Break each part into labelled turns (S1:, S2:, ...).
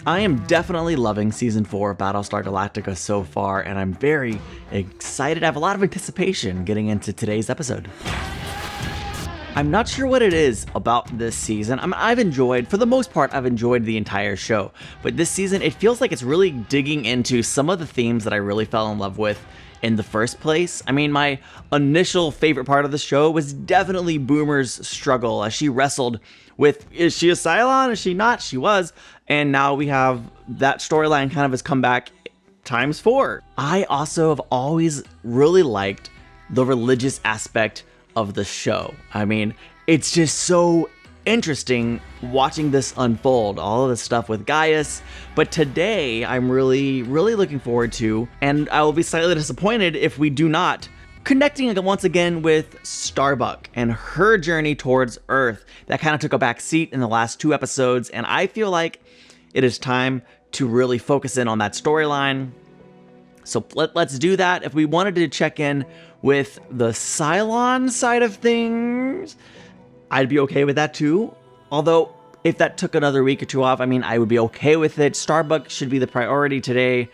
S1: I am definitely loving Season 4 of Battlestar Galactica so far, and I'm very excited. I have a lot of anticipation getting into today's episode. I'm not sure what it is about this season. I've enjoyed, for the most part, I've enjoyed the entire show. But this season, it feels like it's really digging into some of the themes that I really fell in love with in the first place. I mean, my initial favorite part of the show was definitely Boomer's struggle as she wrestled with, is she a Cylon? Is she not? She was. And now we have that storyline kind of has come back times 4. I also have always really liked the religious aspect of the show. I mean, it's just so interesting watching this unfold, all of this stuff with Gaius. But today, I'm really looking forward to, and I will be slightly disappointed if we do not, connecting once again with Starbuck and her journey towards Earth. That kind of took a back seat in the last 2 episodes, and I feel like it is time to really focus in on that storyline. So let's do that. If we wanted to check in with the Cylon side of things, I'd be okay with that too. Although, if that took another week or 2 off, I mean, I would be okay with it. Starbuck should be the priority today.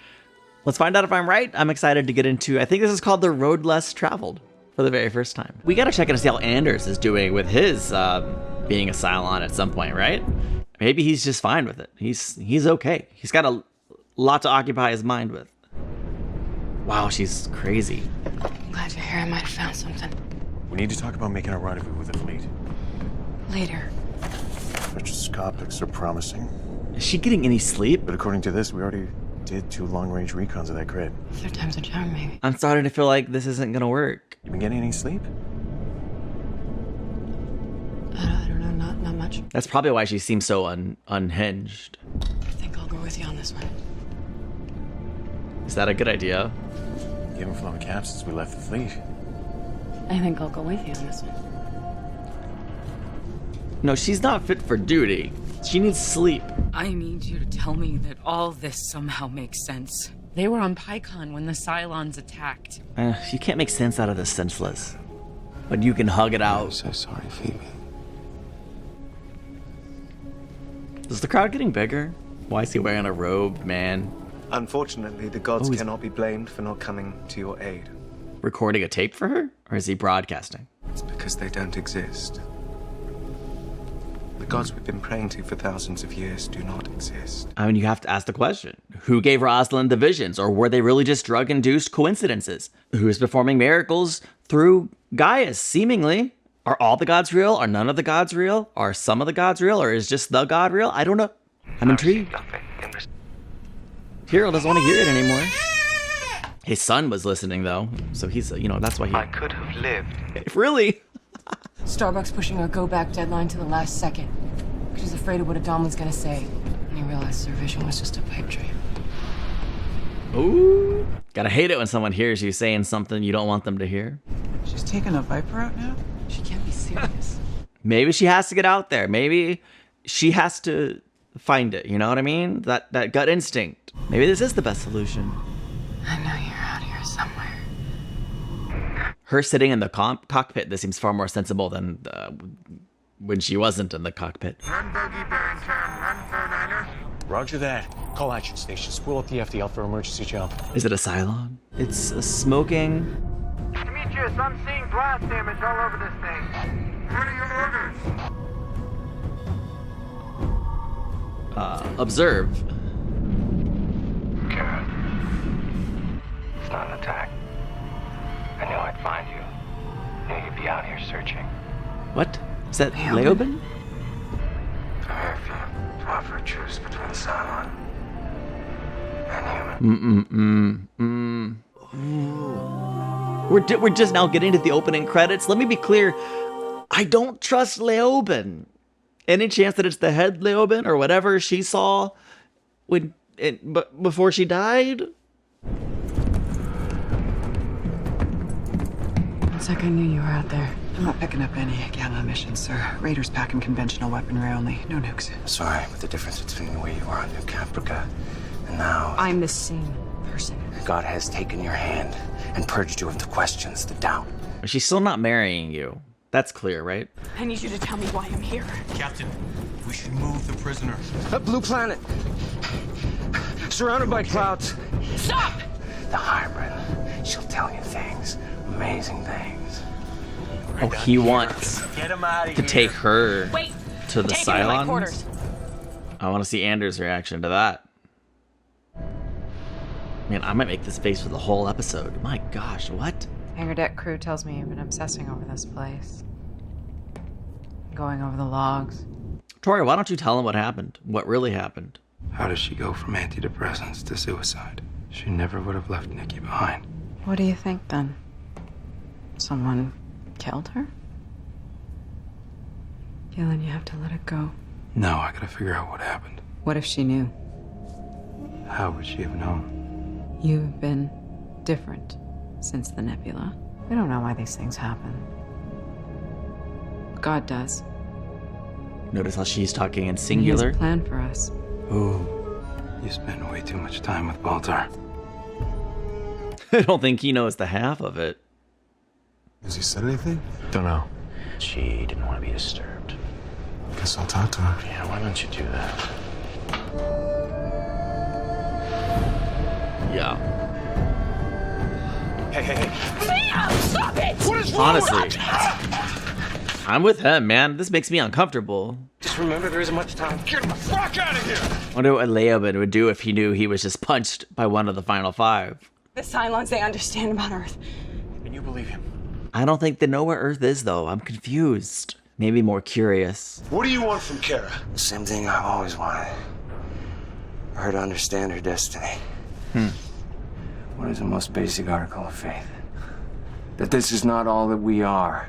S1: Let's find out if I'm right. I'm excited to get into, I think this is called The Road Less Traveled for the very first time. We gotta check in to see how Anders is doing with his being a Cylon at some point, right? Maybe he's just fine with it. He's okay. He's got a lot to occupy his mind with. Wow, she's crazy.
S2: Glad to hear I might have found something.
S3: We need to talk about making a rendezvous with the fleet.
S2: Later.
S3: Which optics are promising.
S1: Is she getting any sleep?
S3: But according to this, we already did 2 long-range recons of that grid.
S2: 3rd time's a charm, maybe.
S1: I'm starting to feel like this isn't gonna work.
S3: You been getting any sleep?
S2: I don't know, not much.
S1: That's probably why she seems so unhinged.
S2: I think I'll go with you on this one.
S1: Is that a good idea?
S3: You haven't flown a cap since we left the fleet.
S2: I think I'll go with you on this one.
S1: No, she's not fit for duty. She needs sleep.
S4: I need you to tell me that all this somehow makes sense. They were on Pycon when the Cylons attacked.
S1: You can't make sense out of the senseless. But you can hug it out.
S3: I'm so sorry, Phoebe.
S1: Is the crowd getting bigger? Why is he wearing a robe, man?
S5: Unfortunately, the gods cannot be blamed for not coming to your aid.
S1: Recording a tape for her? Or is he broadcasting?
S5: It's because they don't exist. The gods we've been praying to for thousands of years do not exist.
S1: I mean, you have to ask the question. Who gave Rosalind the visions? Or were they really just drug-induced coincidences? Who is performing miracles through Gaius, seemingly? Are all the gods real? Are none of the gods real? Are some of the gods real? Or is just the god real? I don't know. I'm intrigued. Hero doesn't want to hear it anymore. His son was listening, though. So he's, that's why he...
S5: I could have lived.
S1: If really?
S2: Starbuck's pushing our go-back deadline to the last second. She's afraid of what Adam was gonna say. And he realized her vision was just a pipe dream.
S1: Ooh. Gotta hate it when someone hears you saying something you don't want them to hear.
S6: She's taking a Viper out now?
S2: She can't be serious.
S1: Maybe she has to get out there. Maybe she has to find it. You know what I mean? That gut instinct. Maybe this is the best solution.
S2: I know you're out here somewhere.
S1: Her sitting in the cockpit, this seems far more sensible than when she wasn't in the cockpit.
S3: Roger that. Call action station. Spool up the FDL for emergency jump.
S1: Is it a Cylon? It's a smoking.
S7: Demetrius, I'm seeing blast damage all over this thing. What are your orders?
S1: Observe.
S8: Karen, it's not an attack. I knew I'd find you. I knew you'd be out here searching.
S1: What? Is that Leoben?
S8: I'm here for you to offer a truce between Cylon and human.
S1: We're just now getting to the opening credits. Let me be clear. I don't trust Leoben. Any chance that it's the head Leoben or whatever she saw before she died?
S2: It's like I knew you were out there.
S6: I'm not picking up any Gamma missions, sir. Raiders packing conventional weaponry only. No nukes.
S8: Sorry, but the difference between where you were on New Caprica and now...
S2: I'm the same person.
S8: God has taken your hand and purged you of the questions, the doubt.
S1: She's still not marrying you. That's clear, right?
S2: I need you to tell me why I'm here.
S9: Captain,
S5: We should move the prisoner.
S3: A blue planet. Surrounded by clouds.
S4: Stop!
S8: The hybrid. She'll tell you things. Amazing things.
S1: Oh, he wants
S3: Get him out of
S1: to
S3: here.
S1: take her
S4: Wait!
S1: to the
S4: Take him to my
S1: Cylons.
S4: quarters.
S1: I want to see Anders' reaction to that. Man, I might make this face for the whole episode. My gosh, what?
S6: Hangar deck crew tells me you've been obsessing over this place. Going over the logs.
S1: Tori, why don't you tell him what happened? What really happened?
S5: How does she go from antidepressants to suicide? She never would have left Nikki behind.
S6: What do you think then? Someone killed her? Gillen, you have to let it go.
S5: No, I gotta figure out what happened.
S6: What if she knew?
S5: How would she have known?
S6: You've been different since the nebula. We don't know why these things happen. God does.
S1: Notice how she's talking in
S6: And he has
S1: singular.
S6: a plan for us.
S1: Ooh.
S5: You spend way too much time with Baltar.
S1: I don't think he knows the half of it.
S9: Has he said anything?
S3: Don't know.
S8: She didn't want to be disturbed.
S9: Guess I'll talk to her.
S8: Yeah, why don't you do that?
S1: Yeah.
S3: Hey.
S4: Stop it!
S3: What is wrong
S1: Honestly,
S3: with you?
S1: I'm with him, man. This makes me uncomfortable.
S3: Just remember there isn't much time. Get the fuck out of here!
S1: I wonder what Leoben would do if he knew he was just punched by one of the final five.
S2: The Cylons, they understand about Earth.
S3: And you believe him?
S1: I don't think they know where Earth is, though. I'm confused. Maybe more curious.
S9: What do you want from Kara?
S8: The same thing I've always wanted. For her to understand her destiny. What is the most basic article of faith? That this is not all that we are.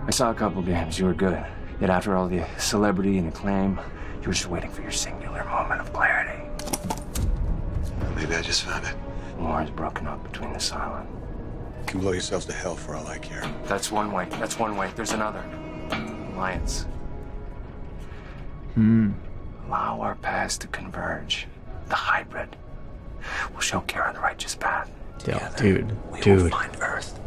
S8: I saw a couple games. You were good. Yet after all the celebrity and acclaim, you were just waiting for your singular moment of clarity.
S9: Maybe I just found it.
S8: War is broken up between the Cylon.
S9: You can blow yourselves to hell for all I care.
S8: That's one way. That's one way. There's another. Alliance. Allow our paths to converge. The hybrid will show Kara the righteous path.
S1: Yo,
S8: Together, we will find Earth.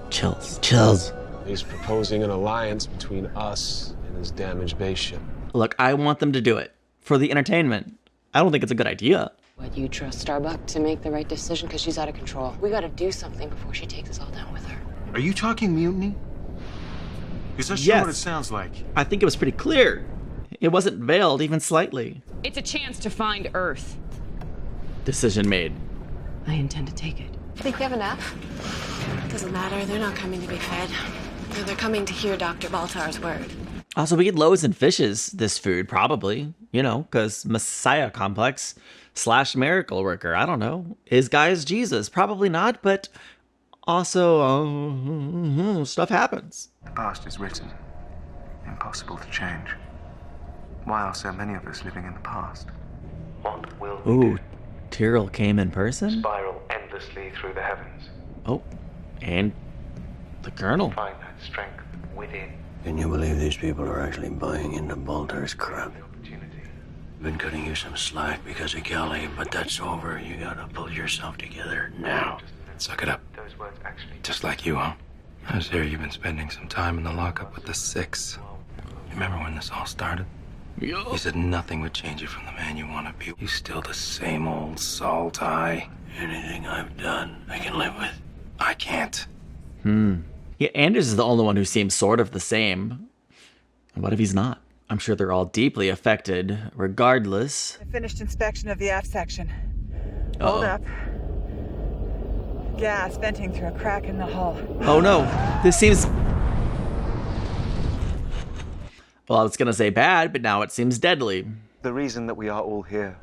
S1: Chills.
S9: He's proposing an alliance between us and his damaged base ship.
S1: Look, I want them to do it for the entertainment. I don't think it's a good idea.
S2: What, you trust Starbuck to make the right decision? Because she's out of control. We gotta do something before she takes us all down with her.
S9: Are you talking mutiny? Is that
S1: Yes.
S9: what it sounds like?
S1: I think it was pretty clear. It wasn't veiled even slightly.
S4: It's a chance to find Earth.
S1: Decision made.
S6: I intend to take it.
S2: Think we have enough?
S10: Doesn't matter. They're not coming to be fed. They're coming to hear Dr. Baltar's word.
S1: Also, we get loaves and fishes, this food, probably. You know, because Messiah complex / miracle worker. I don't know. Is Gaius Jesus? Probably not, but also, stuff happens.
S5: The past is written. Impossible to change. Why are so many of us living in the past?
S8: What will we
S1: Ooh,
S8: do?
S1: Tyrell came in person?
S8: Spiral endlessly through the heavens.
S1: Oh, and the Colonel.
S8: Find that strength within.
S11: Can you believe these people are actually buying into Baltar's crap?
S8: Opportunity.
S11: Been cutting you some slack because of Kelly, but that's over. You gotta pull yourself together now.
S5: Suck it up.
S8: Those words actually.
S5: Just like you, huh? I was here. You've been spending some time in the lockup with the Six. You remember when this all started? You said nothing would change you from the man you want to be. You still the same old salt eye.
S11: Anything I've done, I can live with.
S5: I can't.
S1: Yeah, Anders is the only one who seems sort of the same. And what if he's not? I'm sure they're all deeply affected, regardless.
S12: I finished inspection of the aft section.
S1: Uh-oh.
S12: Hold up. Gas venting through a crack in the hull.
S1: Oh no, this seems... Well, I was gonna say bad, but now it seems deadly.
S8: The reason that we are all here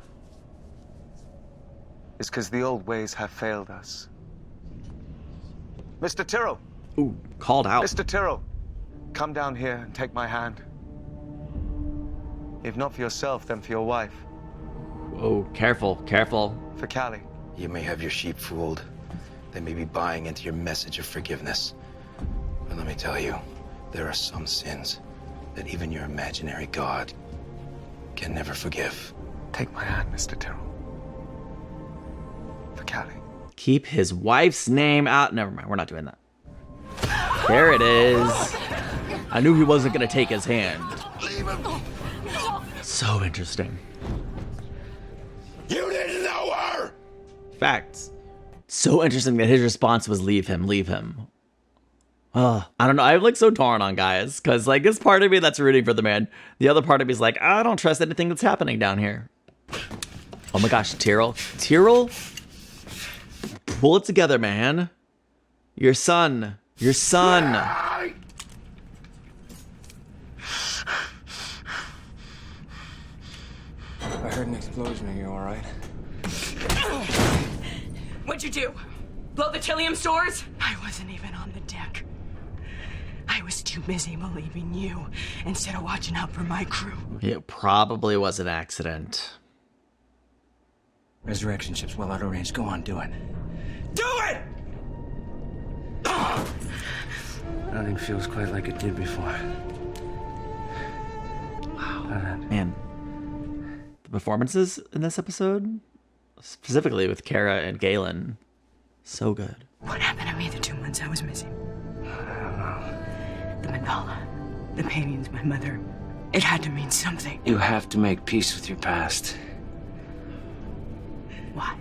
S8: is because the old ways have failed us. Mr. Tyrrell!
S1: Ooh, called out.
S8: Mr. Tyrrell! Come down here and take my hand. If not for yourself, then for your wife.
S1: Oh, careful, careful.
S8: For Callie.
S5: You may have your sheep fooled. They may be buying into your message of forgiveness. But let me tell you, there are some sins that even your imaginary God can never forgive.
S8: Take my hand, Mr. Tyrrell. For Callie.
S1: Keep his wife's name out. Never mind, we're not doing that. There it is. I knew he wasn't gonna take his hand. So interesting.
S5: You didn't know her!
S1: Facts. So interesting that his response was leave him, leave him. I don't know. I'm like so torn on Gaius because like this part of me that's rooting for the man. The other part of me is like, I don't trust anything that's happening down here. Oh my gosh, Tyrell. Tyrell? Pull it together, man. Your son. Your son.
S8: I heard an explosion. Are you all right?
S4: What'd you do? Blow the Tilium stores? I wasn't even on the deck. I was too busy believing you instead of watching out for my crew.
S1: It probably was an accident.
S11: Resurrection ship's well out of range. Go on, do it.
S4: Do it!
S11: Nothing feels quite like it did before.
S1: Wow. Man. The performances in this episode, specifically with Kara and Galen, so good.
S4: What happened to me the 2 months I was missing? I don't know. The mandala, the paintings, my mother. It had to mean something.
S8: You have to make peace with your past.
S4: Why?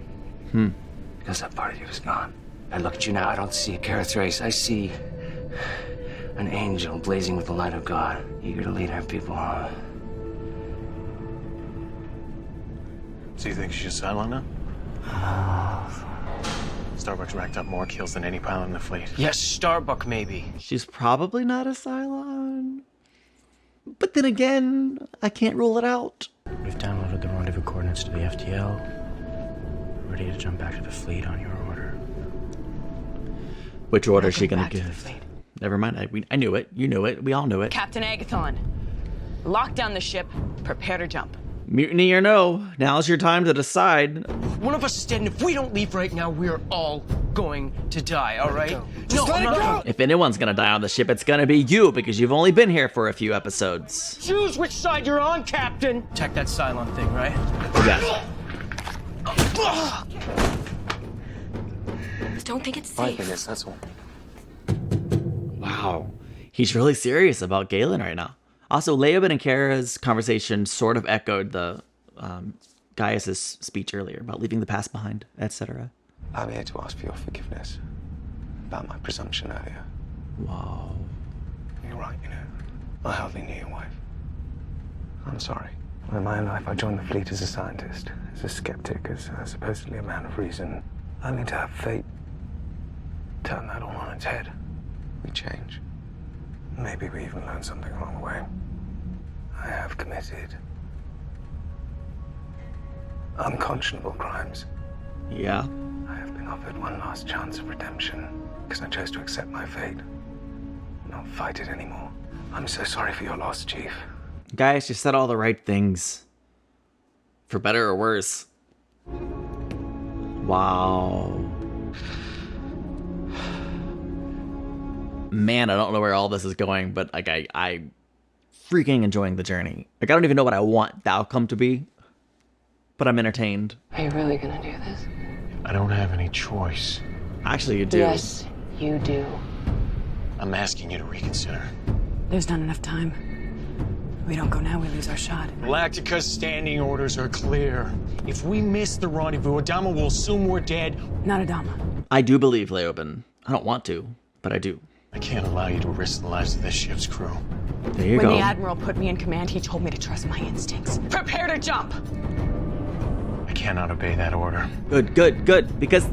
S8: Because that part of you is gone. I look at you now, I don't see a Kara Thrace. I see an angel blazing with the light of God, eager to lead our people on.
S3: So you think she's a Cylon now? Starbuck's racked up more kills than any pilot in the fleet.
S13: Yes, Starbuck maybe.
S1: She's probably not a Cylon. But then again, I can't rule it out.
S11: We've downloaded the rendezvous coordinates to the FTL. Ready to jump back to the fleet on your order.
S1: Which order is she gonna give? Never mind, I knew it. You knew it. We all knew it.
S4: Captain Agathon, lock down the ship. Prepare to jump.
S1: Mutiny or no, now's your time to decide.
S13: One of us is dead, and if we don't leave right now, we're all going to die, all right?
S1: No, I'm not. If anyone's gonna die on the ship, it's gonna be you because you've only been here for a few episodes.
S13: Choose which side you're on, Captain. Check that Cylon thing, right?
S1: Yeah.
S10: Don't think it's safe.
S8: Yes, that's all.
S1: Wow. He's really serious about Galen right now. Also, Leoben and Kara's conversation sort of echoed the Gaius' speech earlier about leaving the past behind, etc.
S14: I'm here to ask for your forgiveness about my presumption earlier.
S1: Wow.
S14: You're right, you know. I hardly knew your wife. I'm sorry. In my own life, I joined the fleet as a scientist, as a skeptic, as supposedly a man of reason, only to have fate turn that all on its head. We change. Maybe we even learn something along the way. I have committed unconscionable crimes.
S1: Yeah.
S14: I have been offered one last chance of redemption because I chose to accept my fate, not fight it anymore. I'm so sorry for your loss, Chief.
S1: Gaius, you said all the right things. For better or worse. Wow. Man, I don't know where all this is going, but like I freaking enjoying the journey. Like I don't even know what I want the outcome to be, but I'm entertained.
S2: Are you really gonna do this?
S3: I don't have any choice.
S1: Actually, you do.
S2: Yes, you do.
S3: I'm asking you to reconsider.
S2: There's not enough time. If we don't go now, we lose our shot.
S3: Galactica's standing orders are clear. If we miss the rendezvous, Adama will assume we're dead.
S2: Not Adama.
S1: I do believe Leoben. I don't want to, but I do.
S3: I can't allow you to risk the lives of this ship's crew.
S1: There you
S4: When
S1: go.
S4: the Admiral put me in command, he told me to trust my instincts. Prepare to jump!
S3: I cannot obey that order.
S1: Good, good, good. Because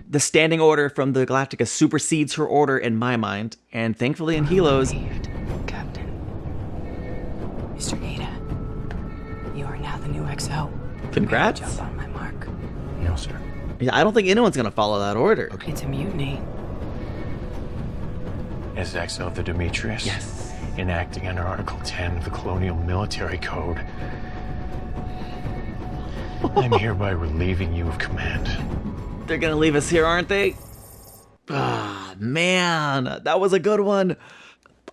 S1: the standing order from the Galactica supersedes her order in my mind. And thankfully in Helo's...
S2: Captain. Mr. Ada, you are now the new XO.
S1: Congrats.
S2: Jump on my mark.
S11: No, sir.
S1: Yeah, I don't think anyone's going to follow that order.
S2: Okay. It's a mutiny.
S3: As XO of the Demetrius?
S1: Yes.
S3: Enacting under Article 10 of the Colonial Military Code. I'm hereby relieving you of command.
S1: They're going to leave us here, aren't they? Ah, man. That was a good one.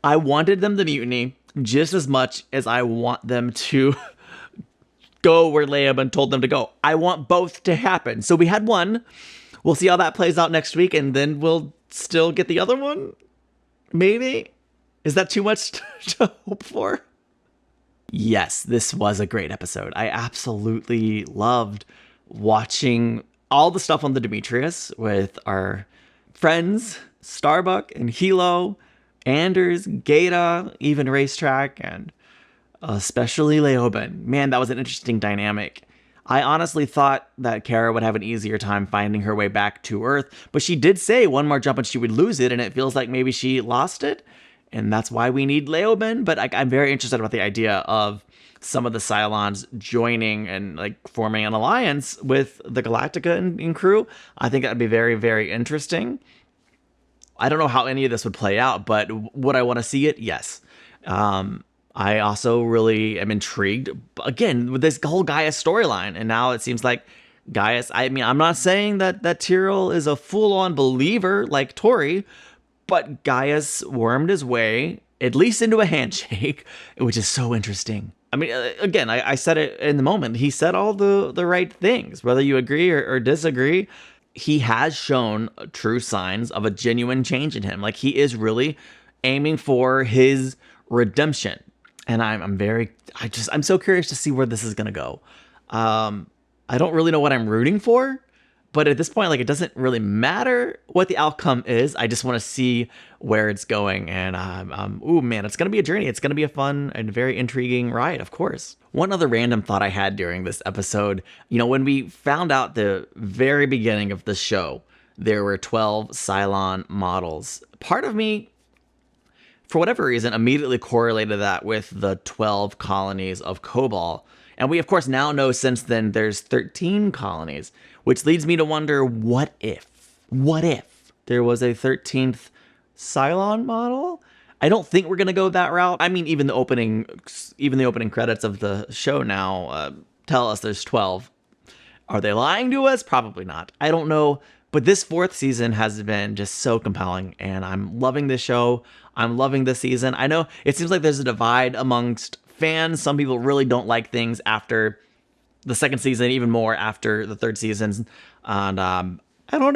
S1: I wanted them to mutiny just as much as I want them to go where Leoben told them to go. I want both to happen. So we had one. We'll see how that plays out next week, and then we'll still get the other one. Maybe? Is that too much to hope for? Yes, this was a great episode. I absolutely loved watching all the stuff on the Demetrius with our friends, Starbuck and Hilo, Anders, Gata, even Racetrack, and especially Leoben. Man, that was an interesting dynamic. I honestly thought that Kara would have an easier time finding her way back to Earth, but she did say one more jump and she would lose it, and it feels like maybe she lost it, and that's why we need Leoben. But I'm very interested about the idea of some of the Cylons joining and like forming an alliance with the Galactica and crew. I think that would be very, very interesting. I don't know how any of this would play out, but would I want to see it? Yes. I also really am intrigued, again, with this whole Gaius storyline. And now it seems like Gaius, I mean, I'm not saying that Tyrell is a full-on believer like Tori, but Gaius wormed his way, at least into a handshake, which is so interesting. I mean, again, I said it in the moment. He said all the right things, whether you agree or disagree. He has shown true signs of a genuine change in him. Like, he is really aiming for his redemption. And I'm so curious to see where this is going to go. I don't really know what I'm rooting for, but at this point, like, it doesn't really matter what the outcome is. I just want to see where it's going. And, ooh, man, it's going to be a journey. It's going to be a fun and very intriguing ride, of course. One other random thought I had during this episode, when we found out the very beginning of the show, there were 12 Cylon models. Part of me, for whatever reason, immediately correlated that with the 12 colonies of Kobol. And we, of course, now know since then there's 13 colonies, which leads me to wonder, what if there was a 13th Cylon model? I don't think we're going to go that route. I mean, even the opening credits of the show now tell us there's 12. Are they lying to us? Probably not. I don't know. But this 4th season has been just so compelling, and I'm loving this show. I'm loving this season. I know it seems like there's a divide amongst fans. Some people really don't like things after the 2nd season, even more after the 3rd season. And I don't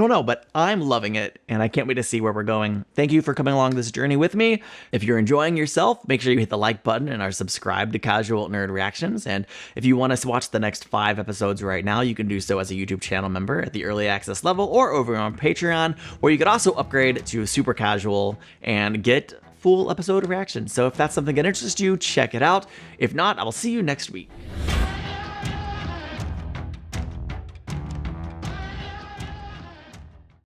S1: know, but I'm loving it, and I can't wait to see where we're going. Thank you for coming along this journey with me. If you're enjoying yourself, make sure you hit the like button and are subscribed to Casual Nerd Reactions. And if you want to watch the next 5 episodes right now, you can do so as a YouTube channel member at the early access level or over on Patreon, where you could also upgrade to Super Casual and get full episode reactions. So if that's something that interests you, check it out. If not, I'll see you next week.